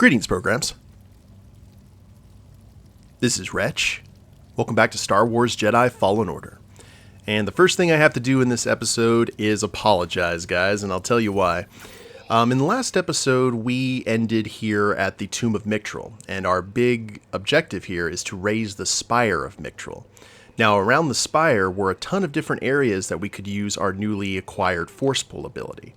Greetings, programs. This is Wretch. Welcome back to Star Wars Jedi Fallen Order. And the first thing I have to do in this episode is apologize, guys, and I'll tell you why. In the last episode, we ended here at the Tomb of Miktrull, and our big objective here is to raise the Spire of Miktrull. Now, around the Spire were a ton of different areas that we could use our newly acquired Force Pull ability.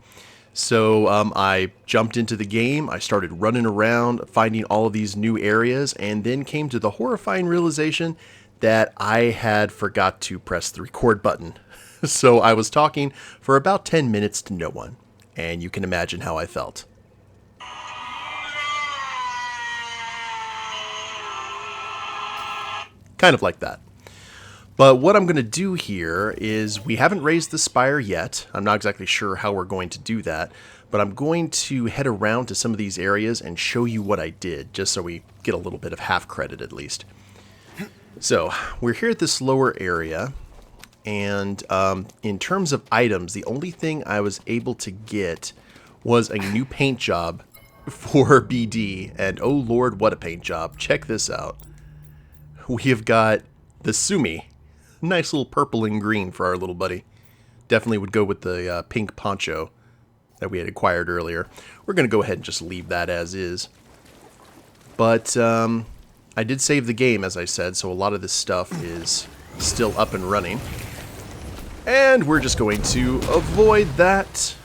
So I jumped into the game, I started running around, finding all of these new areas, and then came to the horrifying realization that I had forgot to press the record button. So I was talking for about 10 minutes to no one, and you can imagine how I felt. Kind of like that. But what I'm going to do here is, we haven't raised the Spire yet. I'm not exactly sure how we're going to do that, but I'm going to head around to some of these areas and show you what I did, just so we get a little bit of half credit at least. So, we're here at this lower area, and in terms of items, the only thing I was able to get was a new paint job for BD, and oh lord, what a paint job. Check this out. We have got the Sumi. Nice little purple and green for our little buddy. Definitely would go with the pink poncho that we had acquired earlier. We're going to go ahead and just leave that as is. But I did save the game, as I said, so a lot of this stuff is still up and running. And we're just going to avoid that,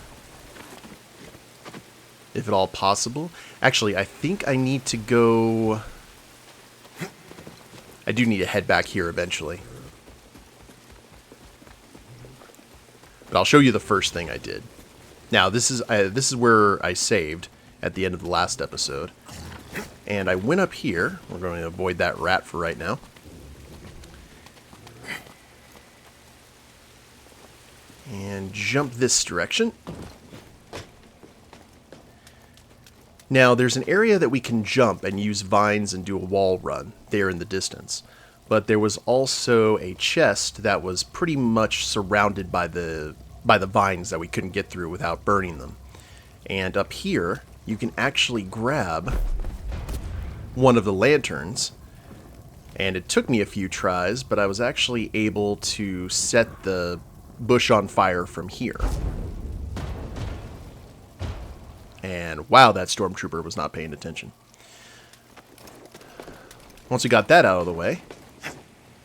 if at all possible. Actually, I think I need to go... I do need to head back here eventually. But I'll show you the first thing I did. Now, this is where I saved at the end of the last episode. And I went up here. We're going to avoid that rat for right now. And jump this direction. Now, there's an area that we can jump and use vines and do a wall run there in the distance. But there was also a chest that was pretty much surrounded by the vines that we couldn't get through without burning them. And up here, you can actually grab one of the lanterns. And it took me a few tries, but I was actually able to set the bush on fire from here. And wow, that stormtrooper was not paying attention. Once we got that out of the way,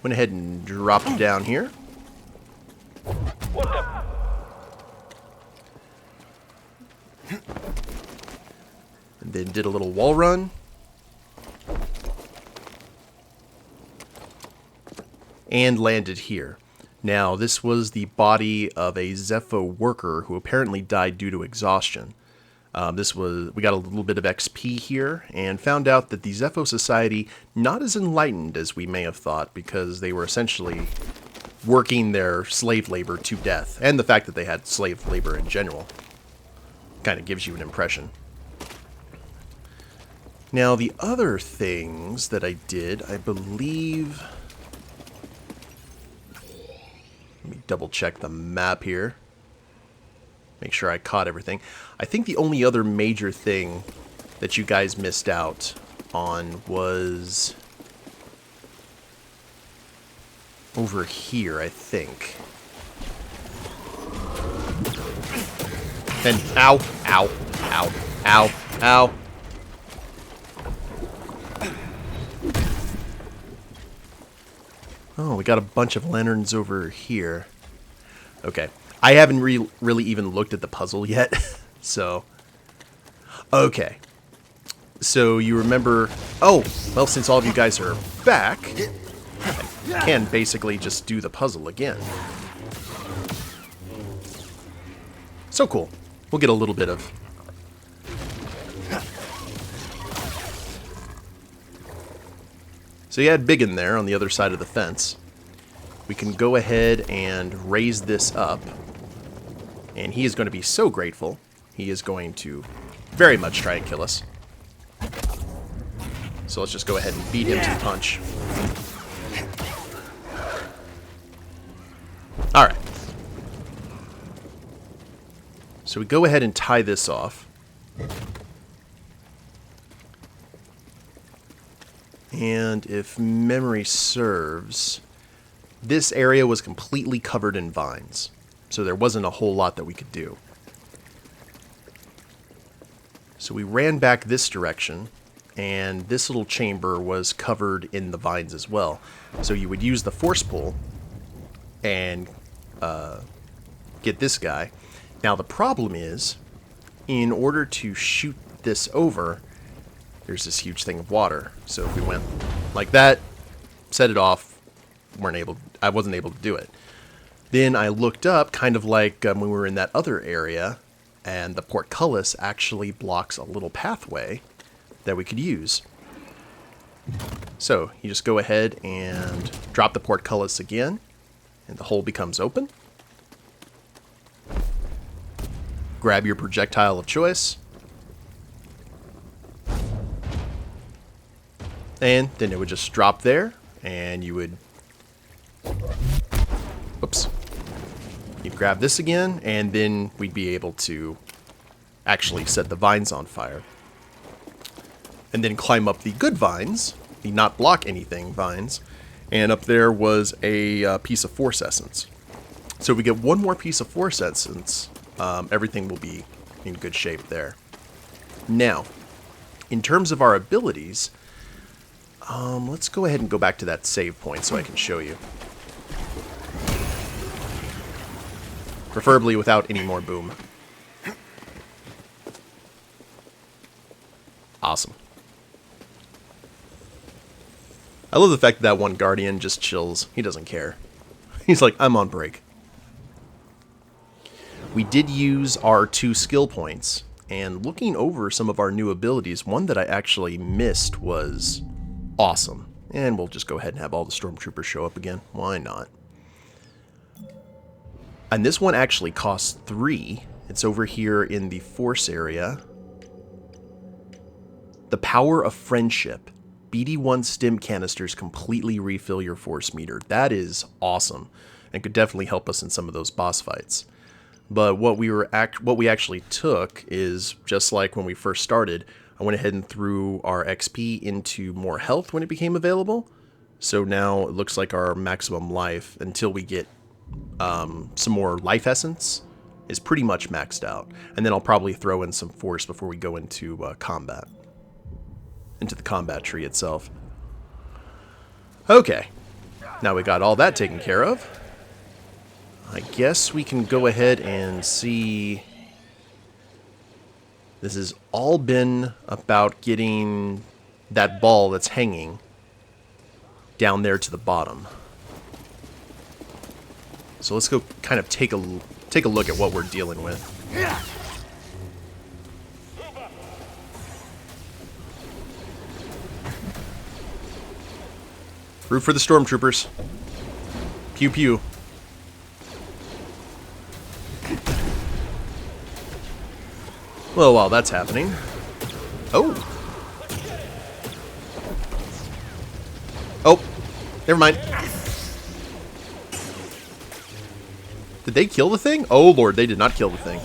went ahead and dropped down here. And then did a little wall run. And landed here. Now, this was the body of a Zepho worker who apparently died due to exhaustion. We got a little bit of XP here, and found out that the Zepho Society, not as enlightened as we may have thought, because they were essentially working their slave labor to death, and the fact that they had slave labor in general kind of gives you an impression. Now, the other things that I did, I believe... Let me double check the map here. Make sure I caught everything. I think the only other major thing that you guys missed out on was over here, I think. And ow, ow, ow, ow, ow. Oh, we got a bunch of lanterns over here. Okay. I haven't really even looked at the puzzle yet, so... Okay. So you remember... Oh, well, since all of you guys are back, I can basically just do the puzzle again. So cool. We'll get a little bit of... So you had Biggin there on the other side of the fence. We can go ahead and raise this up. And he is going to be so grateful. He is going to very much try and kill us. So let's just go ahead and beat him to the punch. Alright. So we go ahead and tie this off. And if memory serves, this area was completely covered in vines. So there wasn't a whole lot that we could do. So we ran back this direction, and this little chamber was covered in the vines as well. So you would use the force pull and get this guy. Now the problem is, in order to shoot this over, there's this huge thing of water. So if we went like that, set it off, I wasn't able to do it. Then I looked up, kind of like when we were in that other area, and the portcullis actually blocks a little pathway that we could use. So you just go ahead and drop the portcullis again, and the hole becomes open. Grab your projectile of choice, and then it would just drop there, and you would, whoops, you'd grab this again, and then we'd be able to actually set the vines on fire. And then climb up the good vines, the not block anything vines, and up there was a piece of force essence. So if we get one more piece of force essence, everything will be in good shape there. Now, in terms of our abilities, let's go ahead and go back to that save point so I can show you. Preferably without any more boom. Awesome. I love the fact that one Guardian just chills. He doesn't care. He's like, I'm on break. We did use our 2 skill points, and looking over some of our new abilities, one that I actually missed was awesome. And we'll just go ahead and have all the Stormtroopers show up again. Why not? And this one actually costs 3. It's over here in the Force area. The Power of Friendship. BD1 stim canisters completely refill your force meter. That is awesome, and could definitely help us in some of those boss fights. But what we actually took is, just like when we first started, I went ahead and threw our XP into more health when it became available. So now it looks like our maximum life, until we get some more life essence, is pretty much maxed out. And then I'll probably throw in some force before we go into combat. Into the combat tree itself. Okay. Now we got all that taken care of. I guess we can go ahead and see. This has all been about getting that ball that's hanging down there to the bottom. So let's go kind of take a look at what we're dealing with. Root for the Stormtroopers. Pew pew. Well, while that's happening... Oh! Oh! Never mind. Did they kill the thing? Oh lord, they did not kill the thing.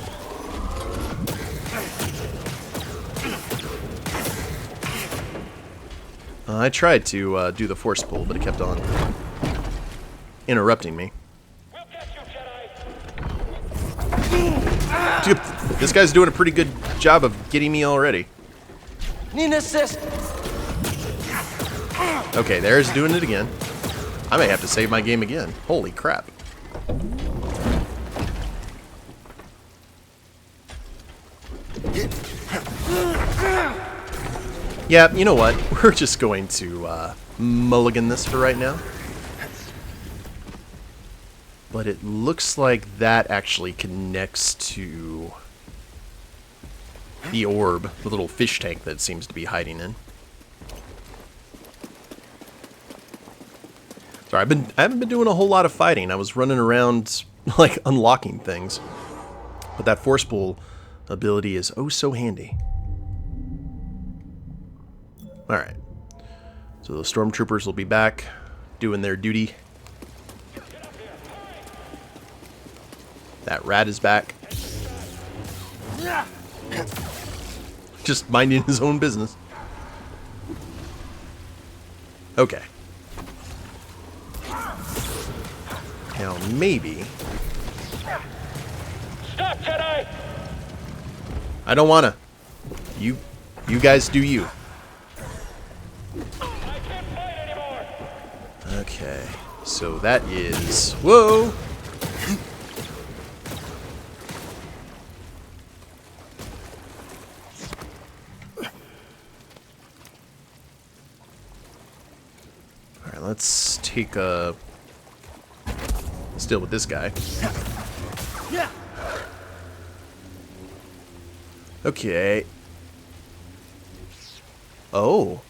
I tried to do the force pull, but it kept on interrupting me. Dude, this guy's doing a pretty good job of getting me already. Need an assist. Okay, there's doing it again. I may have to save my game again. Holy crap. Yeah, you know what? We're just going to mulligan this for right now. But it looks like that actually connects to the orb, the little fish tank that it seems to be hiding in. Sorry, I haven't been doing a whole lot of fighting. I was running around like unlocking things. But that force pull ability is oh so handy. Alright. So the Stormtroopers will be back doing their duty. That rat is back. Just minding his own business. Okay. Now, maybe... Stop, Jedi! I don't wanna. You guys do you. I can't fight anymore! Okay. So that is... Whoa! Alright, let's take a... Let's deal with this guy. Okay. Oh.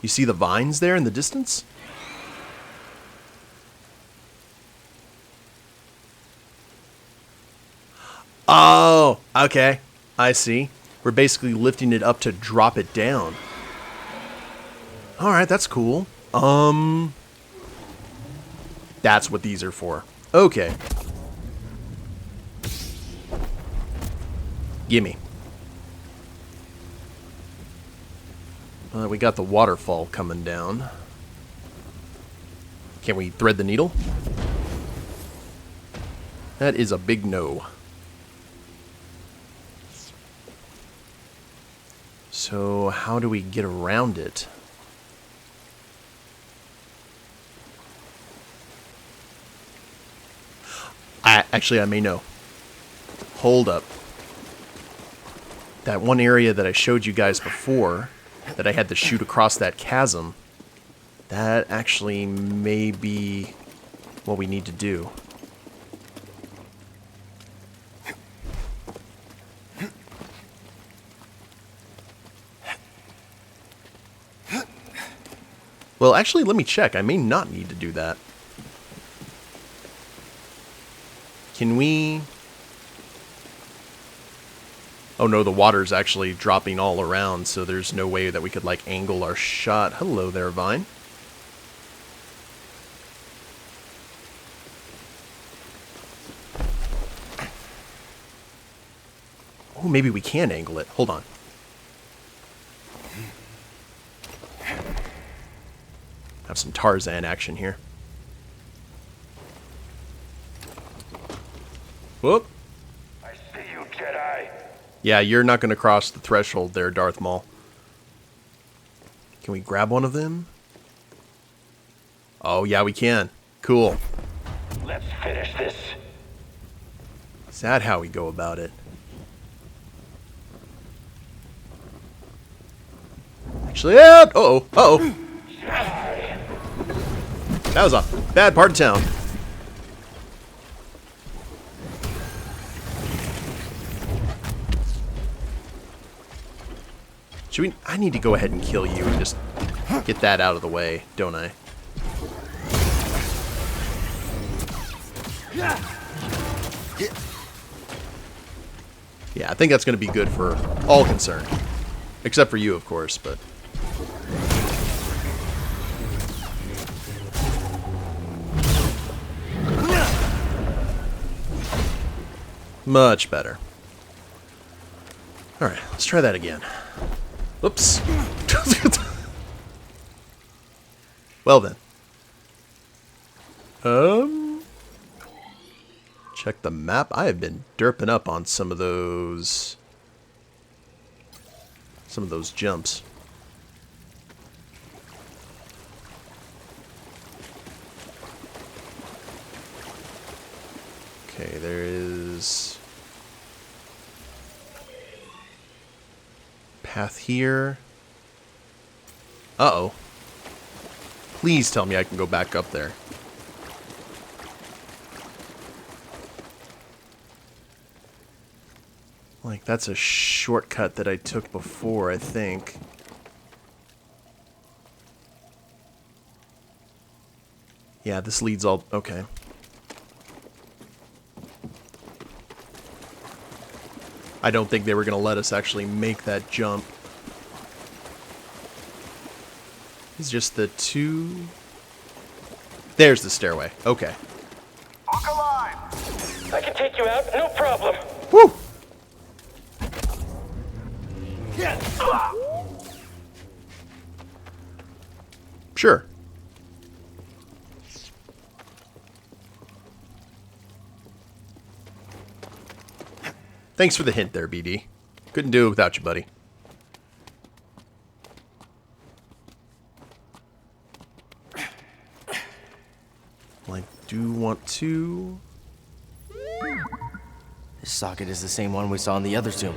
You see the vines there in the distance? Oh, okay. I see. We're basically lifting it up to drop it down. Alright, that's cool. That's what these are for. Okay. Gimme. We got the waterfall coming down. Can we thread the needle? That is a big no. So, how do we get around it? Actually, I may know. Hold up. That one area that I showed you guys before, that I had to shoot across that chasm, that actually may be what we need to do. Well, actually, let me check. I may not need to do that. Can we... Oh no, the water's actually dropping all around, so there's no way that we could, like, angle our shot. Hello there, Vine. Oh, maybe we can angle it. Hold on. Have some Tarzan action here. Whoop. I see you, Jedi. Yeah, you're not going to cross the threshold there, Darth Maul. Can we grab one of them? Oh, yeah, we can. Cool. Let's finish this. Is that how we go about it? Actually, yeah. Uh-oh. Uh-oh. That was a bad part of town. Should we... I need to go ahead and kill you and just get that out of the way, don't I? Yeah, I think that's going to be good for all concerned. Except for you, of course, but... Much better. Alright, let's try that again. Whoops. Well then. Check the map. I have been derping up on some of those jumps. Okay, there is path here. Uh-oh. Please tell me I can go back up there. Like, that's a shortcut that I took before, I think. Yeah, this leads all... Okay. I don't think they were going to let us actually make that jump. It's just the two... There's the stairway. Okay. Look alive! I can take you out, no problem. Woo! Sure. Thanks for the hint there, BD. Couldn't do it without you, buddy. Well, I do want to... This socket is the same one we saw in the other tomb.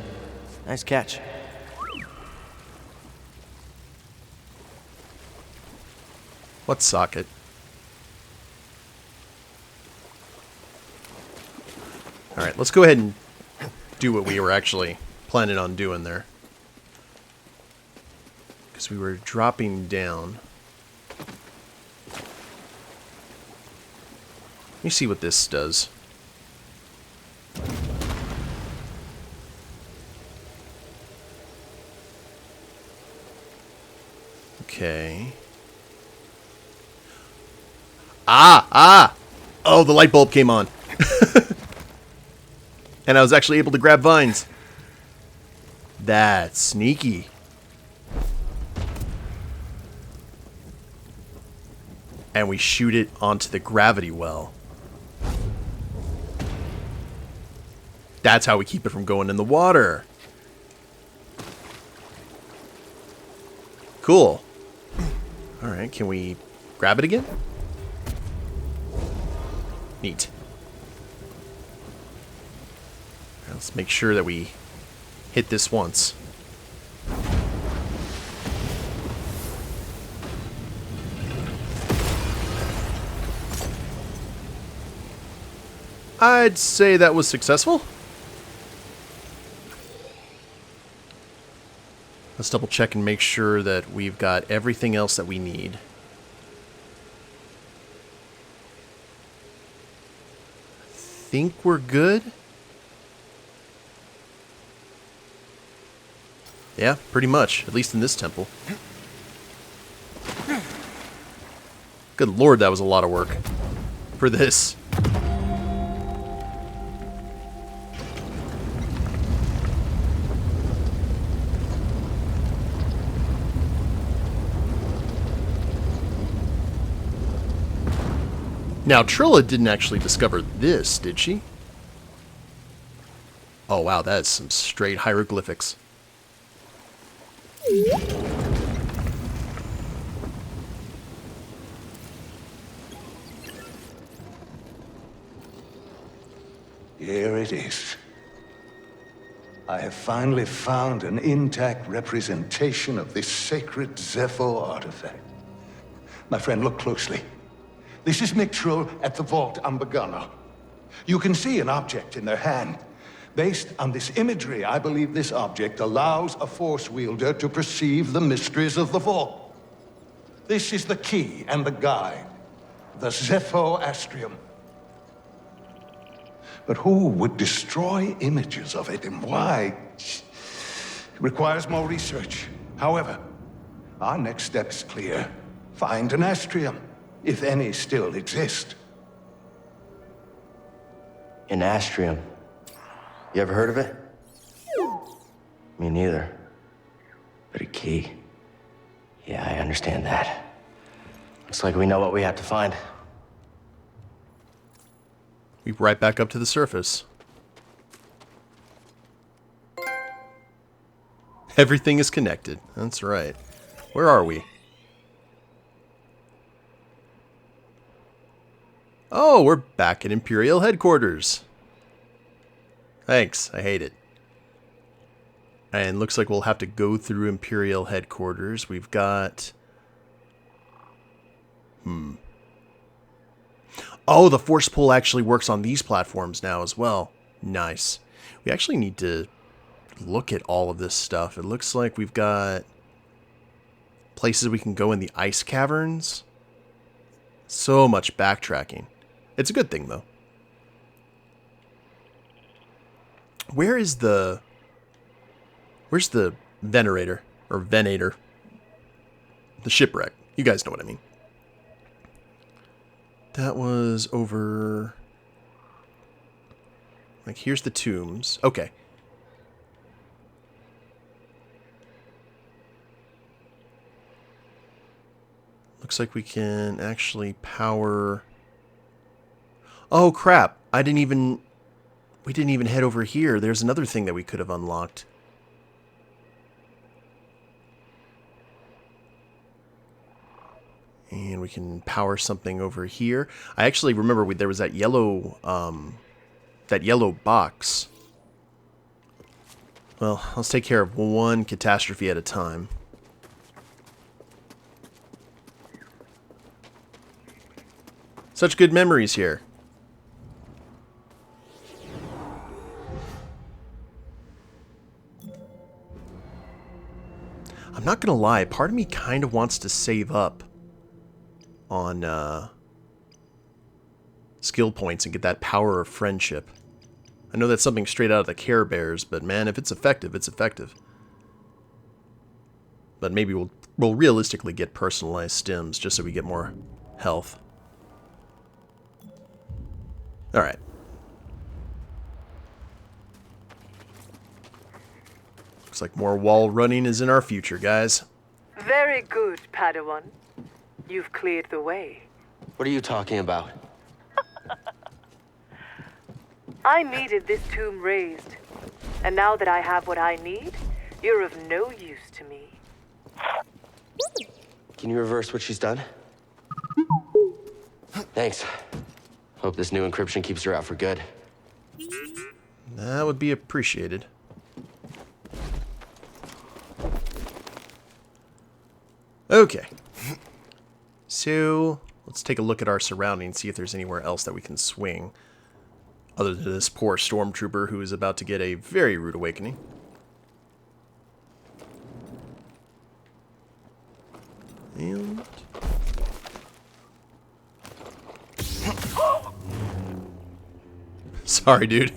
Nice catch. What socket? Alright, let's go ahead and do what we were actually planning on doing there. Because we were dropping down. Let me see what this does. Okay. Ah! Oh, the light bulb came on. And I was actually able to grab vines. That's sneaky. And we shoot it onto the gravity well. That's how we keep it from going in the water. Cool. Alright, can we grab it again? Neat. Let's make sure that we hit this once. I'd say that was successful. Let's double check and make sure that we've got everything else that we need. Think we're good? Yeah, pretty much, at least in this temple. Good lord, that was a lot of work for this. Now, Trilla didn't actually discover this, did she? Oh wow, that is some straight hieroglyphics. Here it is. I have finally found an intact representation of this sacred Zepho artifact. My friend, look closely. This is Miktrull at the Vault Ambagano. You can see an object in their hand. Based on this imagery, I believe this object allows a Force wielder to perceive the mysteries of the Vault. This is the key and the guide, the Zepho astrium. But who would destroy images of it, and why? It requires more research. However, our next step is clear. Find an astrium, if any still exist. An astrium. You ever heard of it? Me neither. But a key. Yeah, I understand that. Looks like we know what we have to find. We right back up to the surface. Everything is connected. That's right. Where are we? Oh, we're back at Imperial headquarters. Thanks. I hate it. And looks like we'll have to go through Imperial headquarters. We've got... Oh, the force pull actually works on these platforms now as well. Nice. We actually need to look at all of this stuff. It looks like we've got places we can go in the ice caverns. So much backtracking. It's a good thing, though. Where's the Venerator? Or Venator? The shipwreck. You guys know what I mean. That was over... Like, here's the tombs. Okay. looks like we can actually power... Oh, crap. We didn't even head over here. There's another thing that we could have unlocked. And we can power something over here. I actually remember there was that yellow box. Well, let's take care of one catastrophe at a time. Such good memories here. I'm not gonna lie, part of me kind of wants to save up on skill points and get that power of friendship. I know that's something straight out of the Care Bears, but man, if it's effective, it's effective. But maybe we'll realistically get personalized stims just so we get more health. Alright. Looks like more wall running is in our future, guys. Very good, Padawan. You've cleared the way. What are you talking about? I needed this tomb raised. And now that I have what I need, you're of no use to me. Can you reverse what she's done? Thanks. Hope this new encryption keeps her out for good. That would be appreciated. Okay. So, let's take a look at our surroundings, see if there's anywhere else that we can swing. Other than this poor stormtrooper who is about to get a very rude awakening. And... Sorry, dude.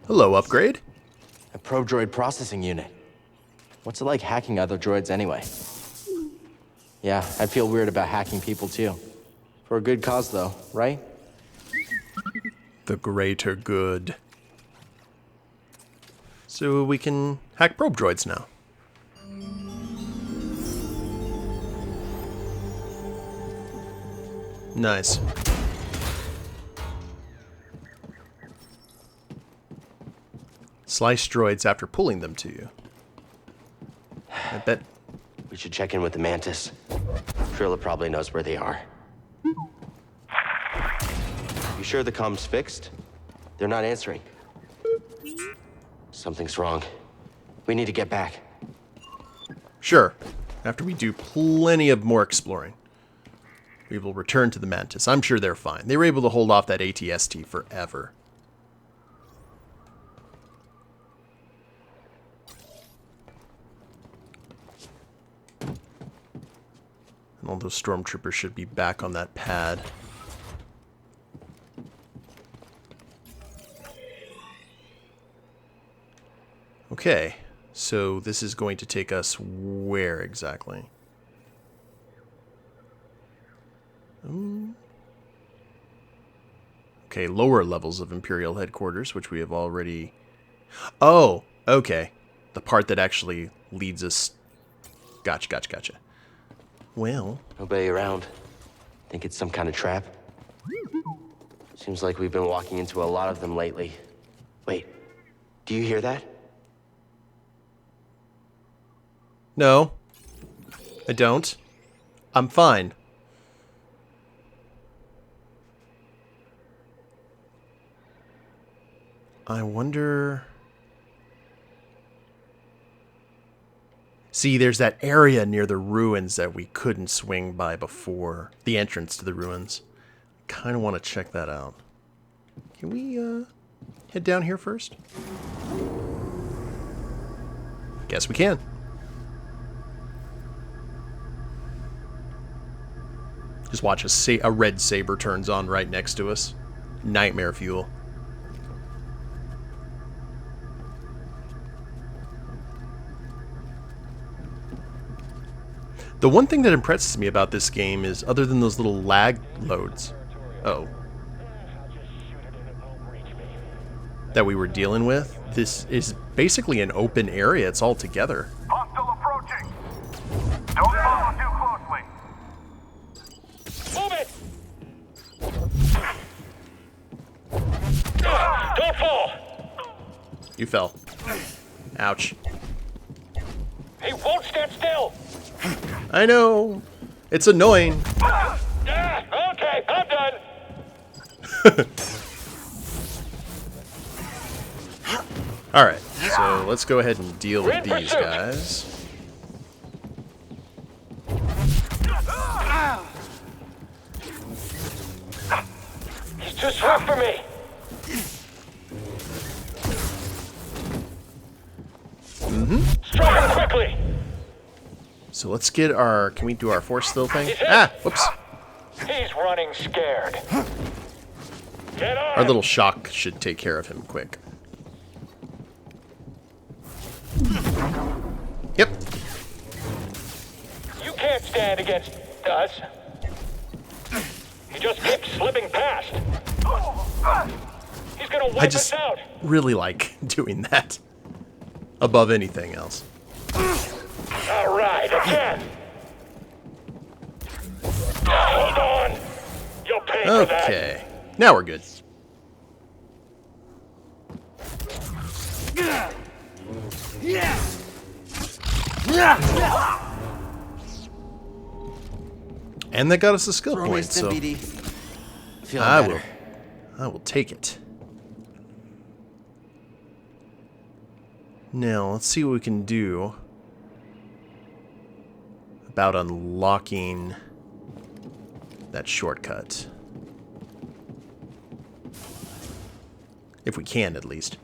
Hello, upgrade. A probe droid processing unit. What's it like hacking other droids anyway? Yeah, I feel weird about hacking people too. For a good cause though, right? The greater good. So we can hack probe droids now. Nice. Slice droids after pulling them to you. I bet. We should check in with the Mantis. Trilla probably knows where they are. You sure the comm's fixed? They're not answering. Something's wrong. We need to get back. Sure. After we do plenty of more exploring, we will return to the Mantis. I'm sure they're fine. They were able to hold off that ATST forever. And all those stormtroopers should be back on that pad. Okay, so this is going to take us where exactly? Okay, lower levels of Imperial headquarters, which we have already... Oh, okay. The part that actually leads us... Gotcha. Well... Nobody around. Think it's some kind of trap? Seems like we've been walking into a lot of them lately. Wait, do you hear that? No, I don't. I'm fine. I wonder... See, there's that area near the ruins that we couldn't swing by before. The entrance to the ruins. Kind of want to check that out. Can we, head down here first? Guess we can. Just watch a red saber turns on right next to us. Nightmare fuel. The one thing that impresses me about this game is, other than those little lag loads, that we were dealing with, this is basically an open area. It's all together. Hostile approaching. Don't follow too close. You fell. Ouch. He won't stand still. I know. It's annoying. Okay, I'm done. Alright, so let's go ahead and deal with these guys. He's too swift for me. Strike him quickly. So let's get our... Can we do our force still thing? He's hit. Ah! Whoops. He's running scared. Get on. Our little shock should take care of him quick. Yep. You can't stand against us. He just keeps slipping past. He's gonna wipe I us just out. really like doing that. Above anything else. All right, again. Hold on. You'll pay for that. Okay. Now we're good. And that got us a skill point, so I will take it. Now, let's see what we can do about unlocking that shortcut. If we can, at least.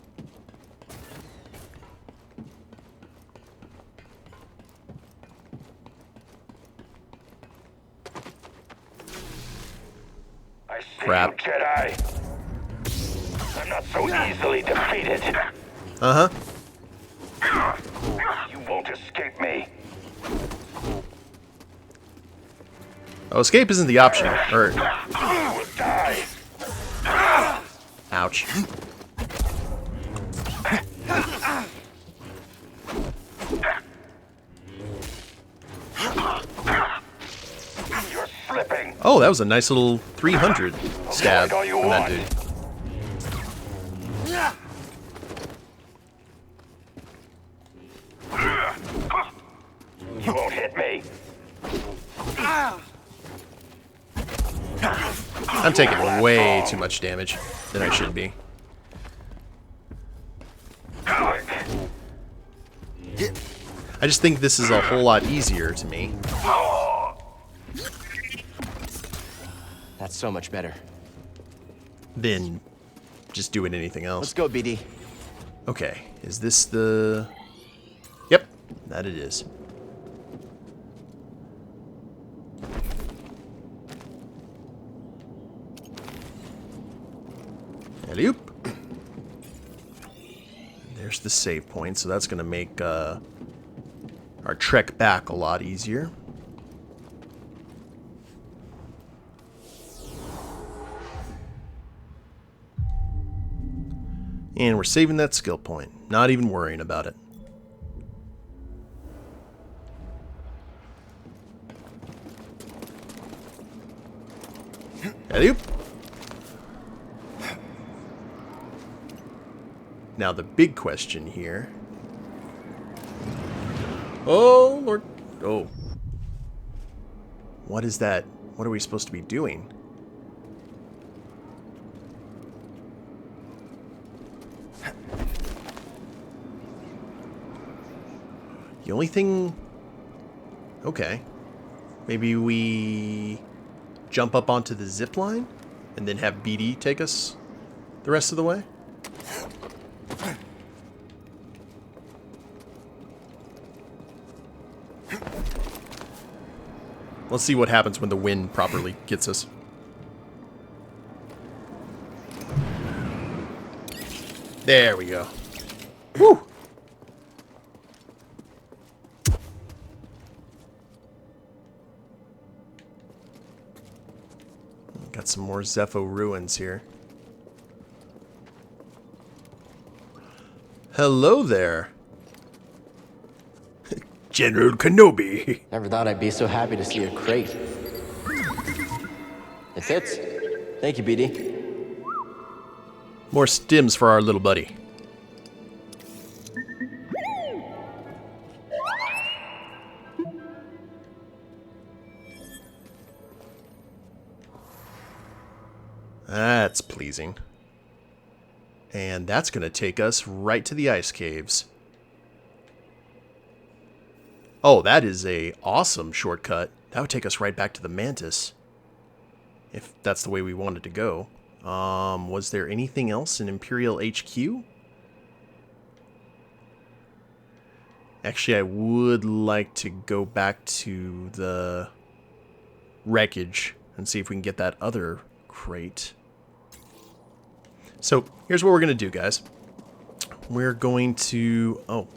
I see Crap. you, Jedi. I'm not so easily defeated. Uh-huh. You won't escape me. Oh, escape isn't the option. Or, You will die. ouch. You're slipping. Oh, that was a nice little 300 stab all you from that want. dude. You won't hit me. I'm taking way too much damage than I should be. I just think this is a whole lot easier to me. That's so much better. Than just doing anything else. Let's go, BD. Okay, is this the... Yep, that it is. Alley-oop. There's the save point, so that's going to make our trek back a lot easier. And we're saving that skill point. Not even worrying about it. Alley-oop. Now the big question here. Oh, Lord. Oh. What is that? What are we supposed to be doing? The only thing... Okay. Maybe we jump up onto the zip line and then have BD take us the rest of the way? Let's see what happens when the wind properly gets us. There we go. Woo! Got some more Zepho ruins here. Hello there. General Kenobi. Never thought I'd be so happy to see a crate. It fits. Thank you, BD. More stims for our little buddy. pleasing. And that's going to take us right to the ice caves. Oh, that is a awesome shortcut. That would take us right back to the Mantis. If that's the way we wanted to go. Was there anything else in Imperial HQ? Actually, I would like to go back to the wreckage and see if we can get that other crate. So, here's what we're going to do, guys. We're going to... Oh.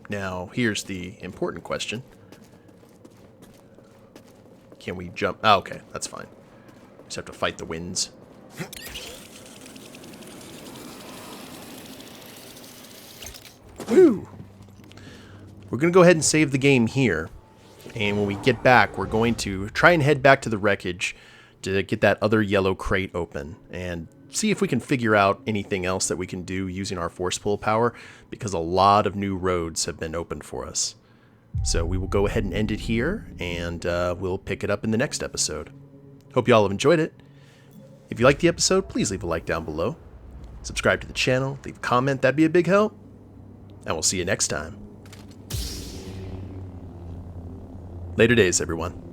Now, here's the important question. Can we jump? Oh, okay. That's fine. Just have to fight the winds. Woo! We're going to go ahead and save the game here. And when we get back, we're going to try and head back to the wreckage to get that other yellow crate open. And see if we can figure out anything else that we can do using our force pull power, because a lot of new roads have been opened for us. So we will go ahead and end it here, and we'll pick it up in the next episode. Hope you all have enjoyed it. If you liked the episode, please leave a like down below. Subscribe to the channel, leave a comment, that'd be a big help. And we'll see you next time. Later days, everyone.